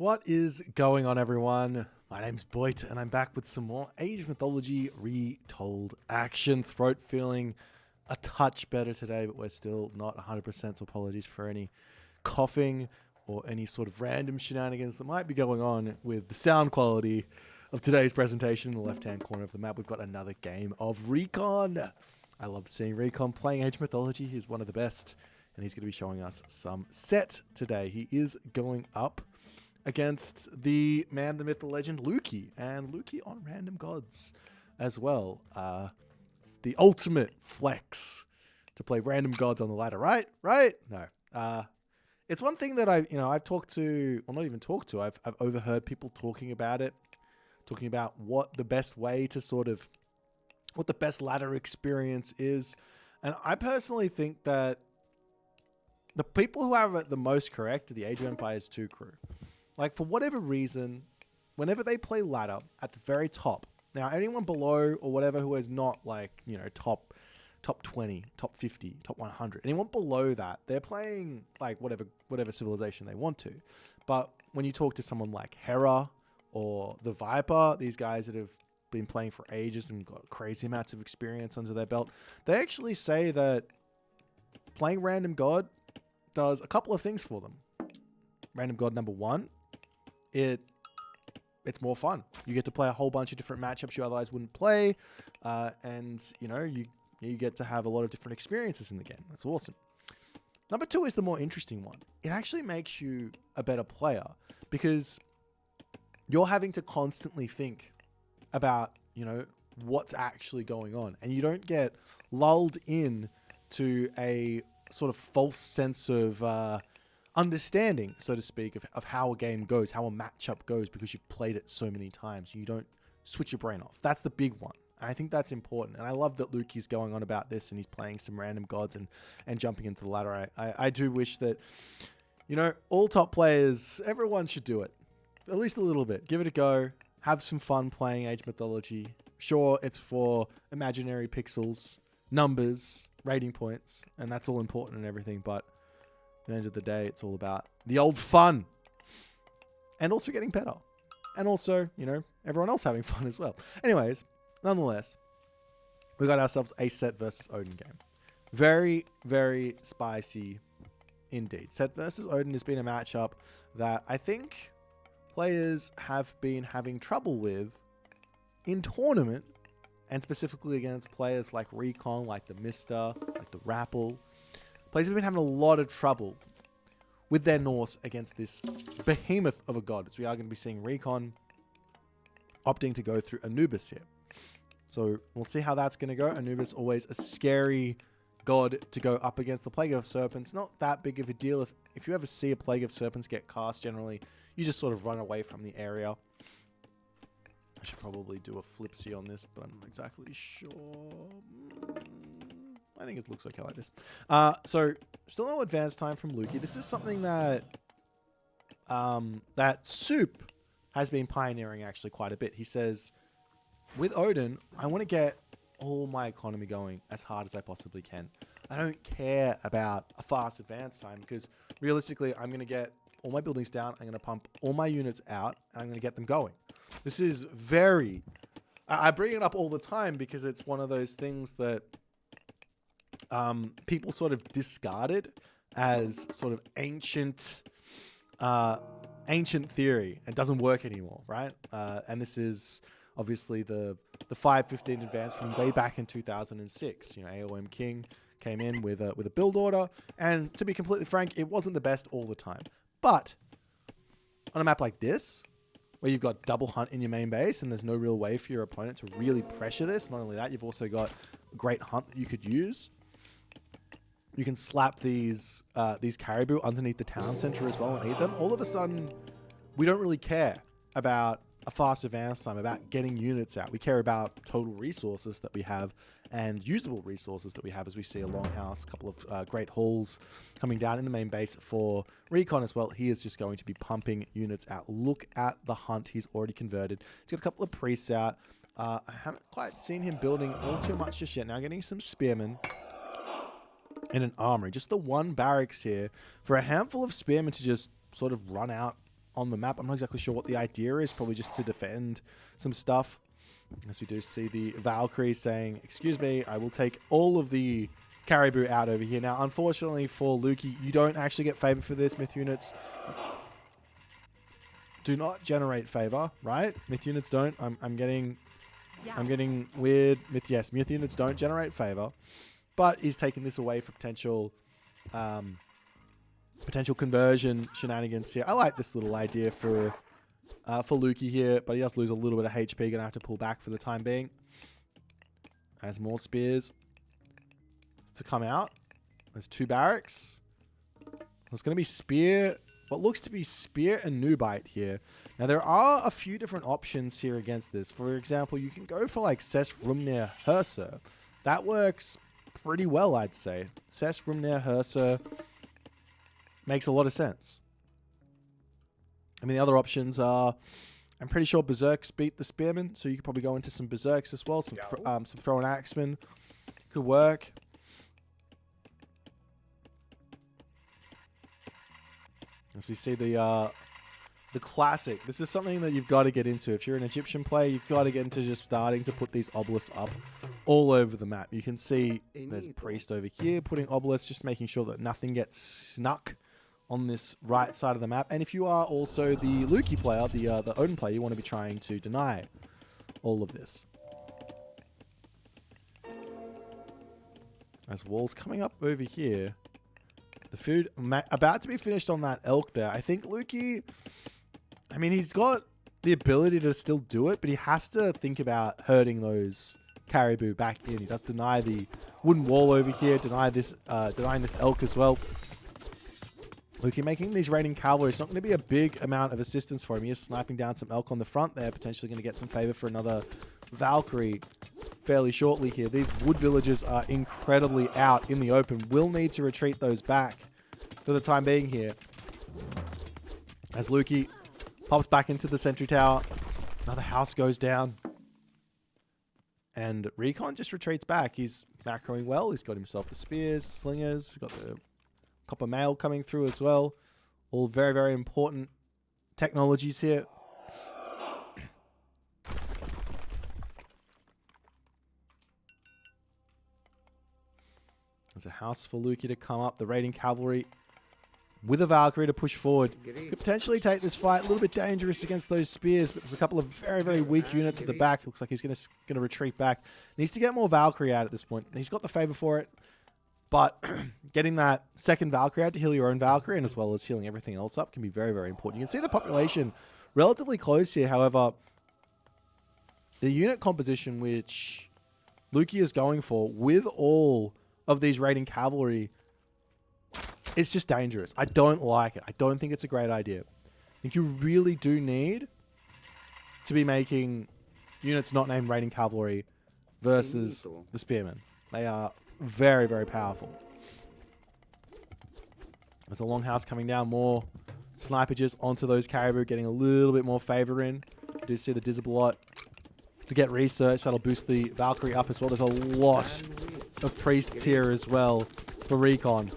What is going on, everyone? My name's Boit, and I'm back with some more Age of Mythology retold action. Throat feeling a touch better today, but we're still not 100%, so apologies for any coughing or any sort of random shenanigans that might be going on with the sound quality of today's presentation. In the left-hand corner of the map, we've got another game of Recon. I love seeing Recon playing Age of Mythology. He's one of the best, and he's going to be showing us some set today. He is going up against the man, the myth, the legend, Lukey. And Lukey on random gods as well. It's the ultimate flex to play random gods on the ladder, right? Right? No. It's one thing that I've talked to, well, not even talked to, I've overheard people talking about it, talking about what the best way to what the best ladder experience is. And I personally think that the people who have it the most correct are the Age of Empires 2 crew. Like, for whatever reason, whenever they play ladder at the very top, now anyone below or whatever who is not like, top 20, top 50, top 100, anyone below that, they're playing like whatever civilization they want to. But when you talk to someone like Hera or the Viper, these guys that have been playing for ages and got crazy amounts of experience under their belt, they actually say that playing Random God does a couple of things for them. Random God number one, it's more fun. You get to play a whole bunch of different matchups you otherwise wouldn't play, and you get to have a lot of different experiences in the game. That's awesome. Number two is the more interesting one. It actually makes you a better player because you're having to constantly think about what's actually going on, and you don't get lulled in to a sort of false sense of understanding, so to speak, of how a game goes, how a matchup goes, because you've played it so many times. You don't switch your brain off. That's the big one. And I think that's important. And I love that Lukey's going on about this and he's playing some random gods and jumping into the ladder. I do wish that, all top players, everyone should do it. At least a little bit. Give it a go. Have some fun playing Age Mythology. Sure, it's for imaginary pixels, numbers, rating points, and that's all important and everything, but at the end of the day, it's all about the old fun. And also getting better. And also, everyone else having fun as well. Anyways, nonetheless, we got ourselves a Set versus Odin game. Very, very spicy indeed. Set versus Odin has been a matchup that I think players have been having trouble with in tournament, and specifically against players like Recon, like the Mister, like the Rappel. Players have been having a lot of trouble with their Norse against this behemoth of a god, as we are going to be seeing Recon opting to go through Anubis here. So we'll see how that's going to go. Anubis, always a scary god to go up against. The Plague of Serpents, not that big of a deal. If you ever see a Plague of Serpents get cast, generally, you just sort of run away from the area. I should probably do a flipsy on this, but I'm not exactly sure. I think it looks okay like this. So still no advance time from Lukey. This is something that that Soup has been pioneering actually quite a bit. He says, with Odin, I want to get all my economy going as hard as I possibly can. I don't care about a fast advance time because realistically, I'm going to get all my buildings down. I'm going to pump all my units out and I'm going to get them going. This is very... I bring it up all the time because it's one of those things that people sort of discarded as sort of ancient theory and doesn't work anymore, right? And this is obviously the 515 advance from way back in 2006. AOM King came in with a build order, and to be completely frank, it wasn't the best all the time. But on a map like this, where you've got double hunt in your main base and there's no real way for your opponent to really pressure this, not only that, you've also got a great hunt that you could use. You can slap these caribou underneath the town center as well and eat them. All of a sudden, we don't really care about a fast advance time, about getting units out. We care about total resources that we have and usable resources that we have, as we see a longhouse, a couple of great halls coming down in the main base for Recon as well. He is just going to be pumping units out. Look at the hunt he's already converted. He's got a couple of priests out. I haven't quite seen him building all too much just yet. Now getting some spearmen in an armory. Just the one barracks here for a handful of spearmen to just sort of run out on the map. I'm not exactly sure what the idea is. Probably just to defend some stuff. As we do see the Valkyrie saying, excuse me, I will take all of the caribou out over here. Now, unfortunately for Lukey, you don't actually get favor for this. Myth units do not generate favor, right? Myth units don't. I'm getting weird. Myth units don't generate favor, but he's taking this away for potential conversion shenanigans here. I like this little idea for Lukey here, but he does lose a little bit of HP. Gonna have to pull back for the time being. As more spears to come out. There's 2 barracks. There's going to be spear, what looks to be spear and new bite here. Now there are a few different options here against this. For example, you can go for like Ses Rumnir Herser. That works pretty well, I'd say. Ses Rumnir Herser makes a lot of sense. I mean, the other options are, I'm pretty sure Berserks beat the Spearmen, so you could probably go into some Berserks as well. Some Thrown Axemen could work. As we see the classic. This is something that you've got to get into. If you're an Egyptian player, you've got to get into just starting to put these obelisks up all over the map. You can see there's Priest over here putting obelisks, just making sure that nothing gets snuck on this right side of the map. And if you are also the Lukey player, the Odin player, you want to be trying to deny all of this. As walls coming up over here. The food about to be finished on that elk there. I think Lukey, I mean, he's got the ability to still do it, but he has to think about herding those caribou back in. He does deny the wooden wall over here, denying this elk as well. Lukey making these raiding cavalry. It's not going to be a big amount of assistance for him. He is sniping down some elk on the front there, potentially going to get some favor for another Valkyrie fairly shortly here. These wood villagers are incredibly out in the open. Will need to retreat those back for the time being here. As Lukey pops back into the sentry tower. Another house goes down. And Recon just retreats back. He's macroing well. He's got himself the spears, slingers. He's got the copper mail coming through as well. All very, very important technologies here. There's a house for Lukey to come up. The raiding cavalry with a Valkyrie to push forward. Could potentially take this fight. A little bit dangerous against those spears, but there's a couple of very, very weak units at the back. Looks like he's going to retreat back. Needs to get more Valkyrie out at this point. He's got the favor for it, but getting that second Valkyrie out to heal your own Valkyrie and as well as healing everything else up can be very, very important. You can see the population relatively close here. However, the unit composition which Lukey is going for with all of these raiding cavalry, it's just dangerous. I don't like it. I don't think it's a great idea. I think you really do need to be making units not named raiding cavalry versus the spearmen. They are very, very powerful. There's a longhouse coming down. More snipages onto those caribou, getting a little bit more favor in. You do see the Dizablot to get research. That'll boost the Valkyrie up as well. There's a lot of priests here as well for Recon.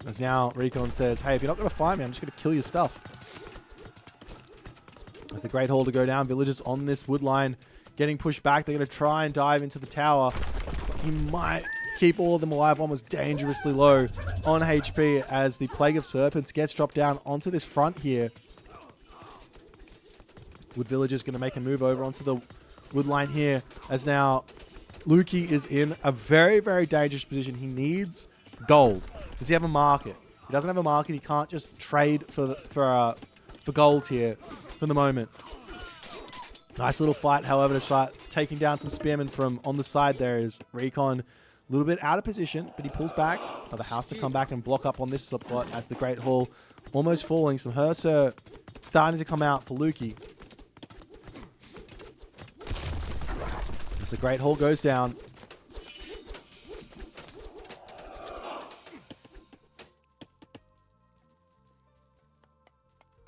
As now Recon says, hey, if you're not going to find me, I'm just going to kill your stuff. There's the Great Hall to go down. Villagers on this wood line getting pushed back. They're going to try and dive into the tower. Looks like he might keep all of them alive. One was dangerously low on HP as the Plague of Serpents gets dropped down onto this front here. Wood Villagers going to make a move over onto the wood line here as now Lukey is in a very, very dangerous position. He needs gold. Does he have a market? He doesn't have a market. He can't just trade for gold here for the moment. Nice little fight, however, to start taking down some spearmen from on the side there is Recon. A little bit out of position, but he pulls back. Another house to come back and block up on this spot as the Great Hall almost falling. Some Herser starting to come out for Lukey. As the Great Hall goes down.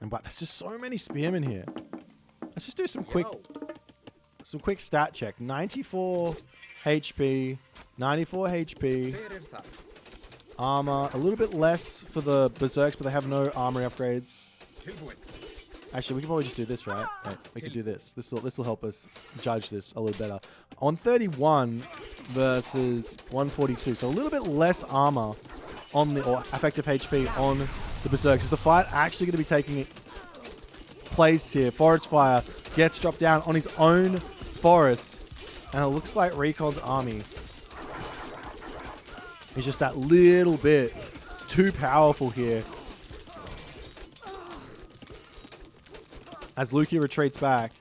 But there's just so many spearmen here. Let's just do some quick stat check. 94 HP, 94 HP, armor, a little bit less for the Berserks, but they have no armory upgrades. Actually, we can probably just do this, right? Wait, we can do this. This will help us judge this a little better. On 31 versus 142, so a little bit less armor on the, or effective HP on the Berserkers. Is the fight actually going to be taking place here? Forest Fire gets dropped down on his own forest, and it looks like Recon's army is just that little bit too powerful here. As Luki retreats back,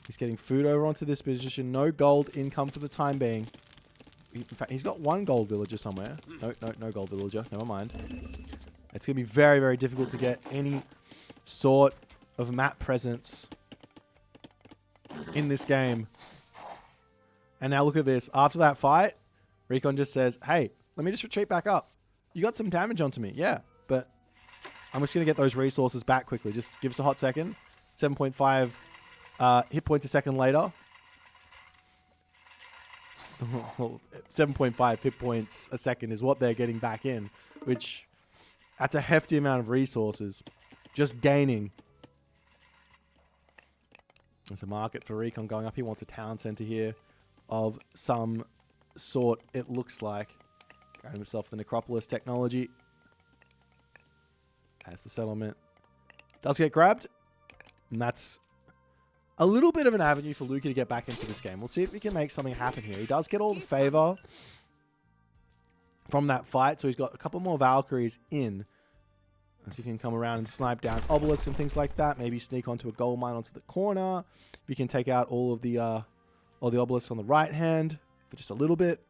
he's getting food over onto this position. No gold income for the time being. In fact, he's got one gold villager somewhere. No gold villager. Never mind. It's going to be very, very difficult to get any sort of map presence in this game. And now look at this. After that fight, Recon just says, hey, let me just retreat back up. You got some damage onto me. Yeah, but I'm just going to get those resources back quickly. Just give us a hot second. 7.5 hit points a second later. 7.5 hit points a second is what they're getting back in, which that's a hefty amount of resources just gaining. There's a market for Recon going up. He wants a town center here of some sort, it looks like. Got himself the Necropolis technology. As the settlement does get grabbed. And that's a little bit of an avenue for Luki to get back into this game. We'll see if we can make something happen here. He does get all the favor from that fight. So he's got a couple more Valkyries in. As he can come around and snipe down obelisks and things like that. Maybe sneak onto a gold mine onto the corner. If you can take out all of the obelisks on the right hand for just a little bit.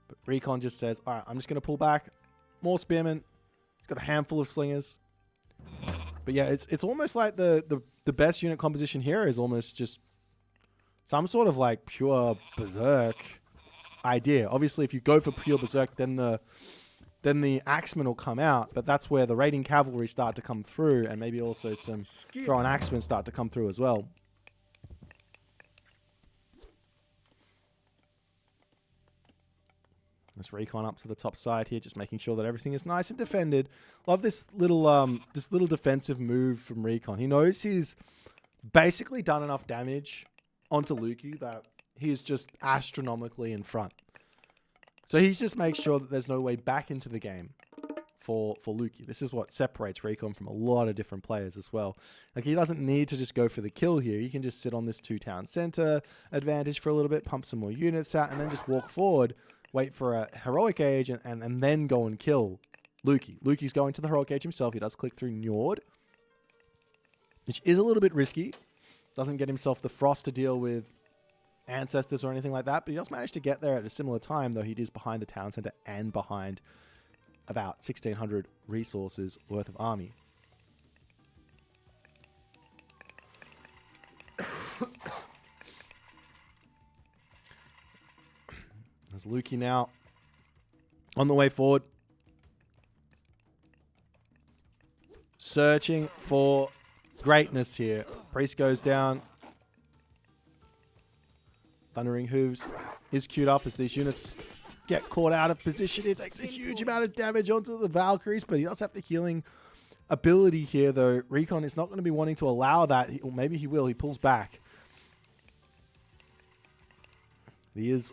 But Recon just says, all right, I'm just going to pull back. More spearmen. Got a handful of slingers. But yeah, it's almost like the best unit composition here is almost just some sort of like pure berserk idea. Obviously, if you go for pure berserk, then the axemen will come out, but that's where the raiding cavalry start to come through, and maybe also some thrown axemen start to come through as well. Let's Recon up to the top side here, just making sure that everything is nice and defended. Love this little defensive move from Recon. He knows he's basically done enough damage onto Luki that he's just astronomically in front. So he's just makes sure that there's no way back into the game for Luki. This is what separates Recon from a lot of different players as well. Like, he doesn't need to just go for the kill here. He can just sit on this 2-town center advantage for a little bit, pump some more units out, and then just walk forward. Wait for a heroic age and then go and kill Luki. Luki's going to the heroic age himself. He does click through Njord, which is a little bit risky. Doesn't get himself the frost to deal with ancestors or anything like that, but he does manage to get there at a similar time, though he is behind a town center and behind about 1,600 resources worth of army. There's Luki now on the way forward. Searching for greatness here. Priest goes down. Thundering Hooves is queued up as these units get caught out of position. It takes a huge amount of damage onto the Valkyries, but he does have the healing ability here, though. Recon is not going to be wanting to allow that. Or maybe he will. He pulls back. He is...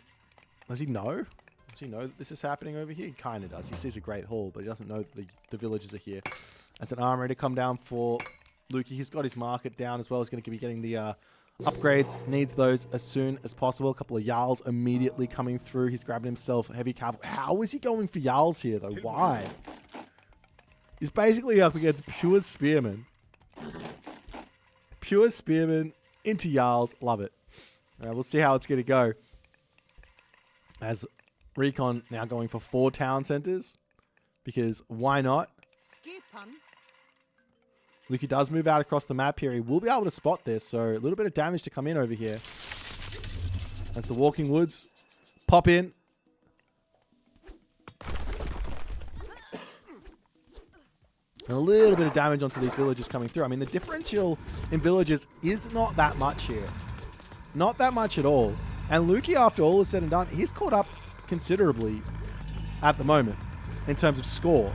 Does he know? Does he know that this is happening over here? He kind of does. He sees a great hall, but he doesn't know that the villagers are here. That's an armory to come down for Luki. He's got his market down as well. He's going to be getting the upgrades. Needs those as soon as possible. A couple of Jarls immediately coming through. He's grabbing himself heavy cavalry. How is he going for Jarls here, though? Why? He's basically up against pure spearmen. Pure spearmen into Jarls. Love it. We'll see how it's going to go. As Recon now going for 4 town centers, because why not? Luki does move out across the map here. He will be able to spot this, so a little bit of damage to come in over here. As the Walking Woods pop in. And a little bit of damage onto these villagers coming through. I mean, the differential in villagers is not that much here. Not that much at all. And Luki, after all is said and done, he's caught up considerably at the moment in terms of score.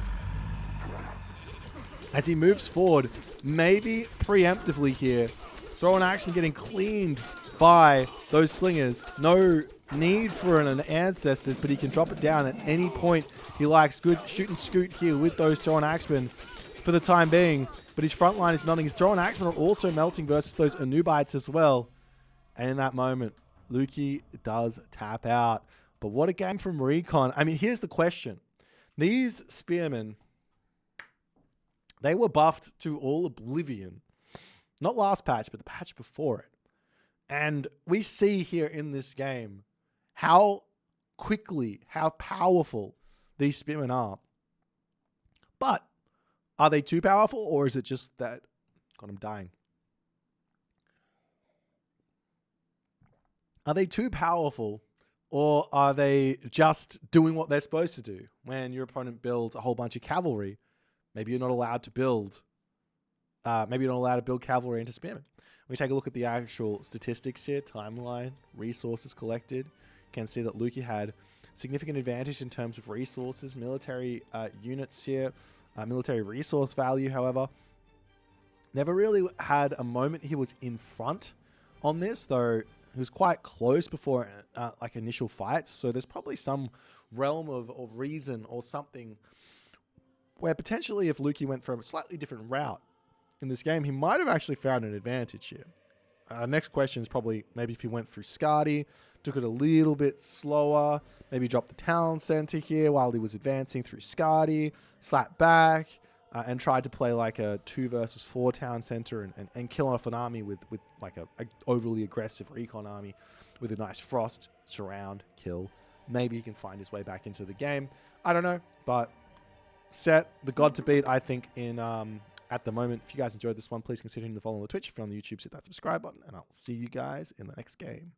as he moves forward, maybe preemptively here. Throw and Axeman getting cleaned by those slingers. No need for an Ancestors, but he can drop it down at any point he likes. Good shoot and scoot here with those Throw and Axeman for the time being. But his front line is melting. His Throw and Axeman are also melting versus those Anubites as well. And in that moment, Lukey does tap out. But what a game from Recon. I mean, here's the question. These Spearmen, they were buffed to all oblivion. Not last patch, but the patch before it. And we see here in this game how quickly, how powerful these Spearmen are. But are they too powerful, or is it just that... God, I'm dying. Are they too powerful, or are they just doing what they're supposed to do? When your opponent builds a whole bunch of cavalry, maybe you're not allowed to build... maybe you're not allowed to build cavalry into Spearmen. We take a look at the actual statistics here, timeline, resources collected. You can see that Lukey had significant advantage in terms of resources, military units here, military resource value, however. Never really had a moment he was in front on this, though he was quite close before like initial fights. So there's probably some realm of reason or something where potentially if Lukey went for a slightly different route in this game, he might have actually found an advantage here. Next question is probably maybe if he went through Skadi, took it a little bit slower, maybe dropped the town center here while he was advancing through Skadi, slapped back, and tried to play like a 2 versus 4 town center and kill off an army with like a overly aggressive recon army with a nice frost, surround, kill. Maybe he can find his way back into the game. I don't know, but Set, the god to beat, I think, in... at the moment. If you guys enjoyed this one, please consider hitting the follow on the Twitch. If you're on the YouTube, hit that subscribe button, and I'll see you guys in the next game.